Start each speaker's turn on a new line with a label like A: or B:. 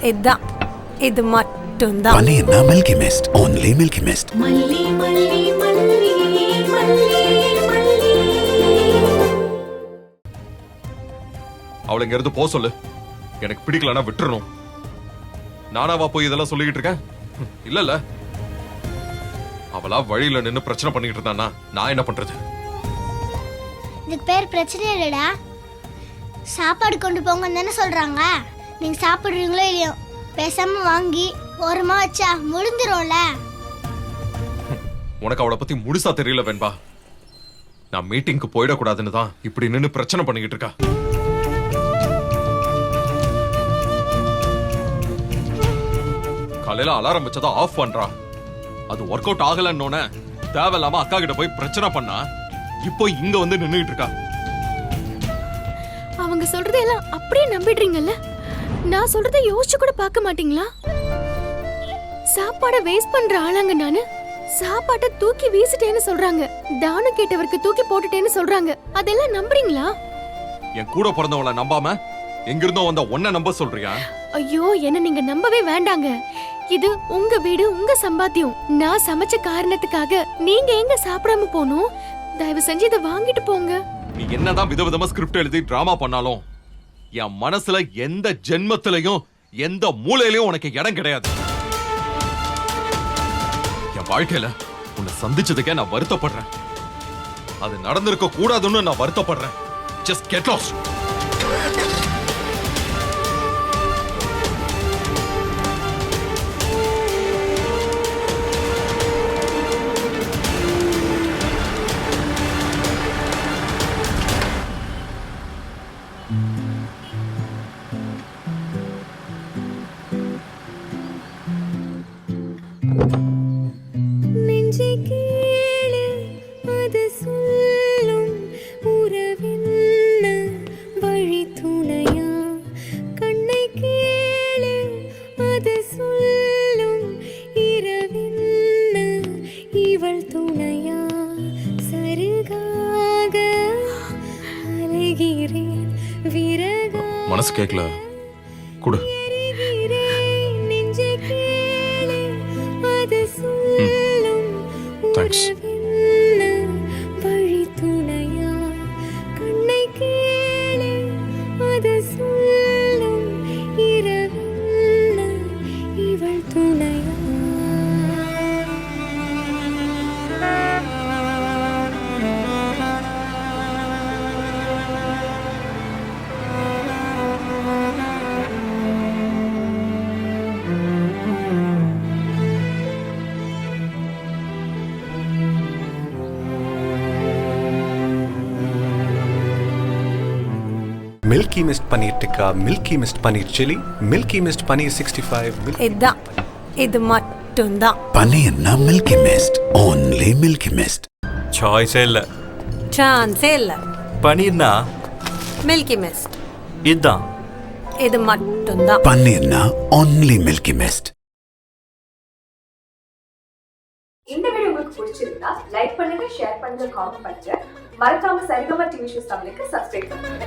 A: இதான், இது மட்டும்தான்.
B: பன்னீர்னா Milky Mist, only Milky Mist.
C: அவளை இங்க இருந்து போக சொல்லு. எனக்கு பிடிக்கலன்னா விட்டுறணும். நானாவா போய் இதெல்லாம் சொல்லிக்கிட்டு இருக்கேன்? இல்ல அவளா வழியில நின்னு பிரச்சனை பண்ணிக்கிட்டு இருந்தானா நான் என்ன பண்றது?
D: இதுக்கு பேர் பிரச்சனை இல்லடா. சாப்பாடு கொண்டு போங்கன்னு தானே சொல்றாங்க. நீங்க சாப்பிடுறீங்களோ இல்லையோ பேசாம வாங்கி ஓரமா வச்சா முடிஞ்சிரும்ல.
C: உனக்கு அவளை பத்தி முழுசா தெரியல வெண்பா. நான் மீட்டிங்க்கு போயிடக்கூடாதுன்னு தான் இப்படி நின்னு பிரச்சனை பண்ணிக்கிட்டு இருக்கா. காலையில அலாரம் வச்சதா ஆஃப் பண்றா. அது ஒர்க் அவுட் ஆகலன்னு தேவையில்லாம அக்கா கிட்ட போய் பிரச்சனை பண்ணா இப்போ இங்க வந்து நின்னுகிட்டு இருக்கா.
E: அவங்க சொல்றதெல்லாம் அப்படியே நம்பிடுறீங்கல்ல? நான் சொல்றதை யோசிச்சு கூட பார்க்க மாட்டீங்களா? சாப்பாட வேஸ்ட் பண்ற ஆளாங்க நானு. சாப்பாட்டை தூக்கி வீசிட்டேன்னு சொல்றாங்க. தானம் கேட்டவருக்கு தூக்கி போட்டுட்டேன்னு சொல்றாங்க. அதெல்லாம் நம்புறீங்களா?
C: என் கூட பிறந்தவளை நம்பாம எங்கிருந்தோ வந்த ஒன்ன நம்ப சொல்றியா?
E: ஐயோ, என்ன நீங்க நம்பவே வேண்டாங்க. இது உங்க வீடு, உங்க சம்பாத்தியம். நான் சமைச்ச காரணத்துக்காக நீங்க எங்க சாப்பிடாம போகணும்? தயவு செஞ்சு இதை வாங்கிட்டு போங்க.
C: நீ என்னதான் விதவிதமா ஸ்கிரிப்ட் எழுதி டிராமா பண்ணாலும் என் மனசுல எந்த ஜென்மத்திலையும் எந்த மூலையிலையும் உனக்கு இடம் கிடையாது. என் வாழ்க்கையில உன்னை சந்திச்சதுக்கே நான் வருத்தப்படுறேன். அது நடந்திருக்க கூடாதுன்னு நான் வருத்தப்படுறேன். Just get lost. மனசு கேட்கல குடு. Thanks.
B: Milky Mist paneer tikka, Milky Mist paneer chilli, Milky Mist paneer 65.
A: இதான், இது மட்டும்தான்.
B: பன்னீர்னா Milky Mist, only Milky Mist.
F: சாய்ஸே இல்ல,
A: சான்ஸே இல்ல.
F: பன்னீர்னா
A: மில்கி மிஸ்ட்,
F: இதுதான்,
A: இது மட்டும்தான்.
B: பன்னீர்னா only மில்கி மிஸ்ட்.
G: இந்த வீடியோ உங்களுக்கு பிடிச்சிருந்தா லைக் பண்ணுங்க, ஷேர் பண்ணுங்க, காமெண்ட் பண்ணுங்க. மறக்காம சரிகமா டிவி ஷோஸ் தமிழுக்கு சப்ஸ்கிரைப் பண்ணுங்க.